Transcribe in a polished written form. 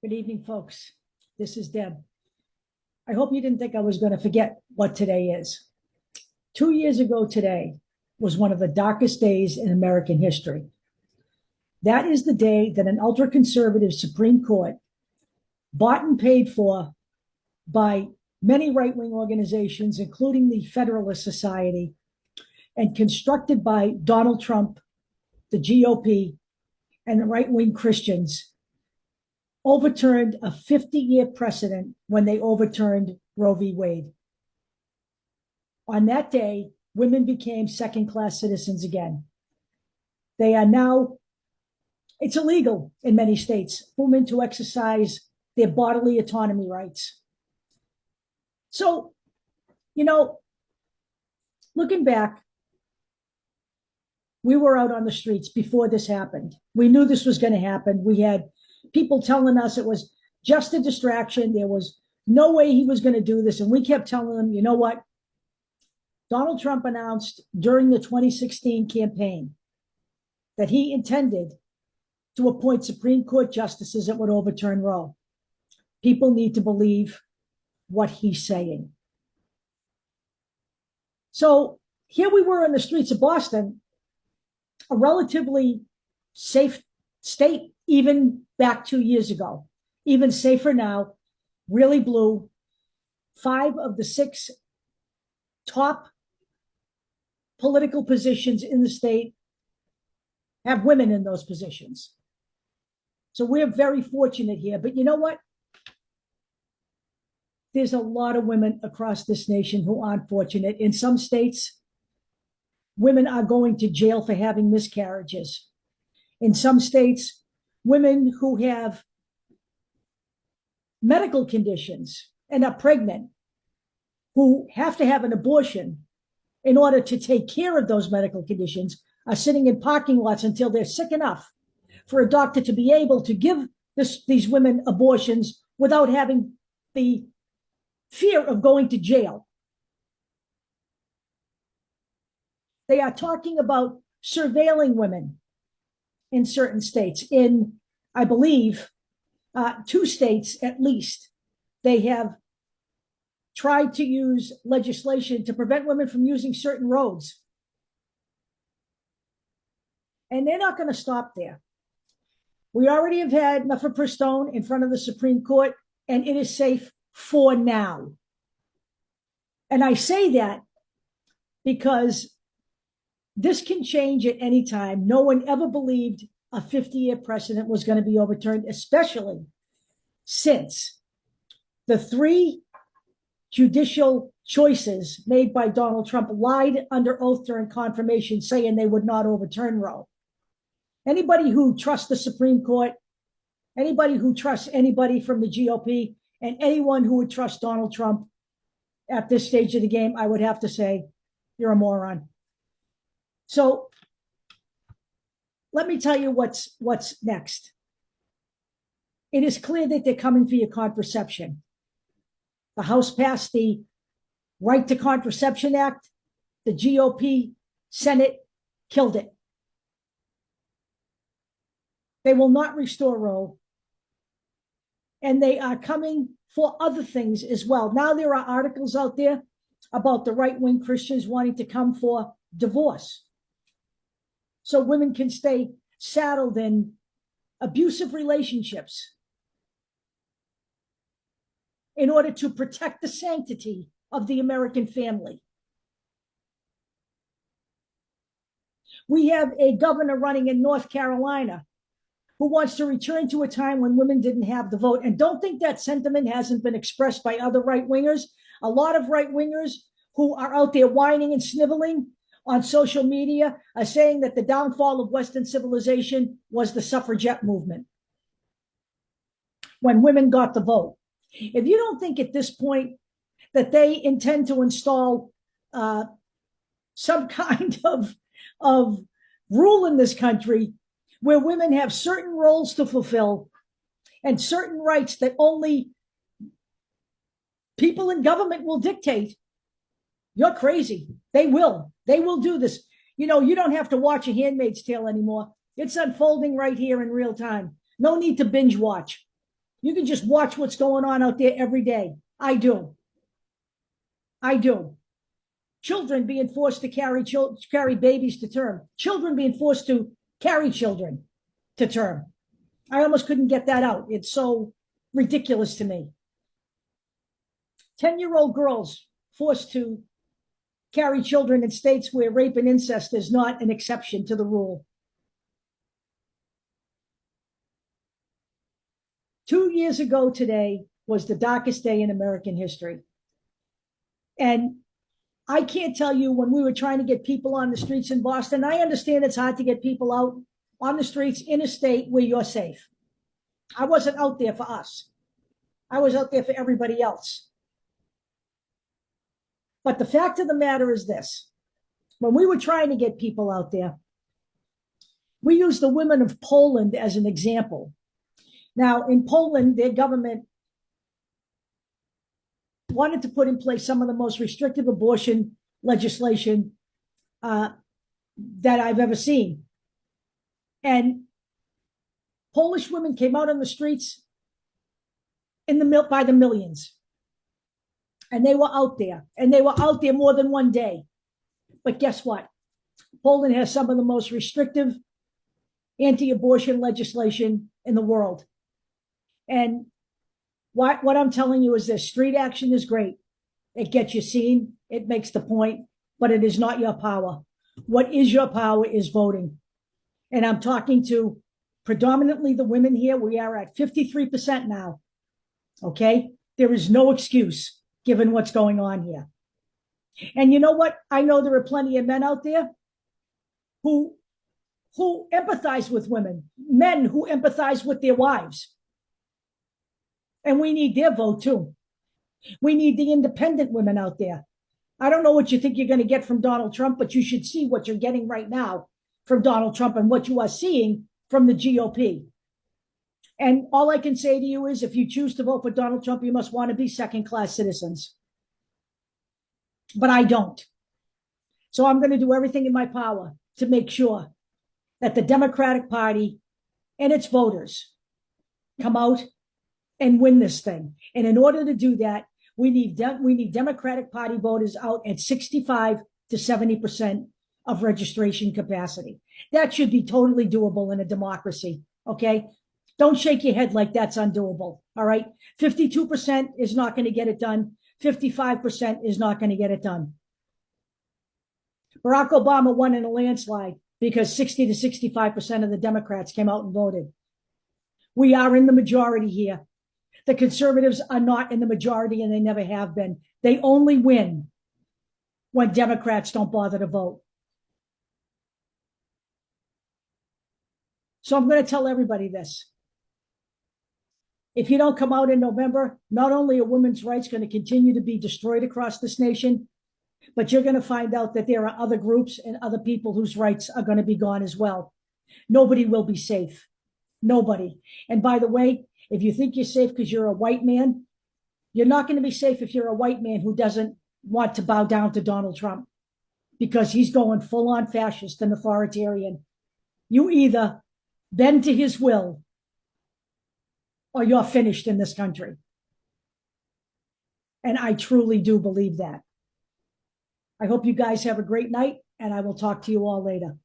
Good evening, folks. This is Deb. I hope you didn't think I was going to forget what today is. 2 years ago today was one of the darkest days in American history. That is the day that an ultra-conservative Supreme Court, bought and paid for by many right-wing organizations, including the Federalist Society, and constructed by Donald Trump, the GOP, and the right-wing Christians, overturned a 50-year precedent when they overturned Roe v. Wade. On that day, women became second-class citizens again. They are now, it's illegal in many states for women to exercise their bodily autonomy rights. So, looking back, we were out on the streets before this happened. We knew this was going to happen. We had people telling us it was just a distraction. There was no way he was going to do this. And we kept telling them, you know what? Donald Trump announced during the 2016 campaign that he intended to appoint Supreme Court justices that would overturn Roe. People need to believe what he's saying. So here we were in the streets of Boston, a relatively safe state, even back 2 years ago, even safer now, really blue. 5 of the 6 top political positions in the state have women in those positions. So we're very fortunate here. But you know what? There's a lot of women across this nation who aren't fortunate. In some states, women are going to jail for having miscarriages. In some states, women who have medical conditions and are pregnant, who have to have an abortion in order to take care of those medical conditions, are sitting in parking lots until they're sick enough for a doctor to be able to give these women abortions without having the fear of going to jail. They are talking about surveilling women in certain states. In, I believe, 2 states at least, they have tried to use legislation to prevent women from using certain roads. And they're not going to stop there. We already have had mifepristone in front of the Supreme Court, and it is safe for now. And I say that because this can change at any time. No one ever believed a 50-year precedent was going to be overturned, especially since the 3 judicial choices made by Donald Trump lied under oath during confirmation, saying they would not overturn Roe. Anybody who trusts the Supreme Court, anybody who trusts anybody from the GOP, and anyone who would trust Donald Trump at this stage of the game, I would have to say, you're a moron. So let me tell you what's next. It is clear that they're coming for your contraception. The House passed the Right to Contraception Act. The GOP Senate killed it. They will not restore Roe. And they are coming for other things as well. Now there are articles out there about the right-wing Christians wanting to come for divorce, so women can stay saddled in abusive relationships in order to protect the sanctity of the American family. We have a governor running in North Carolina who wants to return to a time when women didn't have the vote. And don't think that sentiment hasn't been expressed by other right-wingers. A lot of right-wingers who are out there whining and sniveling on social media are saying that the downfall of Western civilization was the suffragette movement, when women got the vote. If you don't think at this point that they intend to install some kind of rule in this country where women have certain roles to fulfill and certain rights that only people in government will dictate, you're crazy. They will do this. You don't have to watch A Handmaid's Tale anymore. It's unfolding right here in real time. No need to binge watch. You can just watch what's going on out there every day. I do. Children being forced to carry babies to term. Children being forced to carry children to term. I almost couldn't get that out. It's so ridiculous to me. 10-year-old girls forced to carry children in states where rape and incest is not an exception to the rule. 2 years ago today was the darkest day in American history. And I can't tell you, when we were trying to get people on the streets in Boston, I understand it's hard to get people out on the streets in a state where you're safe. I wasn't out there for us. I was out there for everybody else. But the fact of the matter is this. When we were trying to get people out there, we used the women of Poland as an example. Now, in Poland, their government wanted to put in place some of the most restrictive abortion legislation that I've ever seen. And Polish women came out on the streets by the millions. And they were out there. And they were out there more than one day. But guess what? Poland has some of the most restrictive anti-abortion legislation in the world. And what I'm telling you is this: street action is great. It gets you seen. It makes the point, but it is not your power. What is your power is voting. And I'm talking to predominantly the women here. We are at 53% now. Okay? There is no excuse given what's going on here. And you know what? I know there are plenty of men out there who empathize with women, men who empathize with their wives. And we need their vote too. We need the independent women out there. I don't know what you think you're going to get from Donald Trump, but you should see what you're getting right now from Donald Trump and what you are seeing from the GOP. And all I can say to you is, if you choose to vote for Donald Trump, you must want to be second-class citizens. But I don't. So I'm going to do everything in my power to make sure that the Democratic Party and its voters come out and win this thing. And in order to do that, we need Democratic Party voters out at 65 to 70% of registration capacity. That should be totally doable in a democracy, okay? Don't shake your head like that's undoable, all right? 52% is not going to get it done. 55% is not going to get it done. Barack Obama won in a landslide because 60 to 65% of the Democrats came out and voted. We are in the majority here. The conservatives are not in the majority, and they never have been. They only win when Democrats don't bother to vote. So I'm going to tell everybody this. If you don't come out in November, not only are women's rights going to continue to be destroyed across this nation, but you're going to find out that there are other groups and other people whose rights are going to be gone as well. Nobody will be safe. Nobody. And by the way, if you think you're safe because you're a white man, you're not going to be safe if you're a white man who doesn't want to bow down to Donald Trump, because he's going full-on fascist and authoritarian. You either bend to his will or you're finished in this country. And I truly do believe that. I hope you guys have a great night, and I will talk to you all later.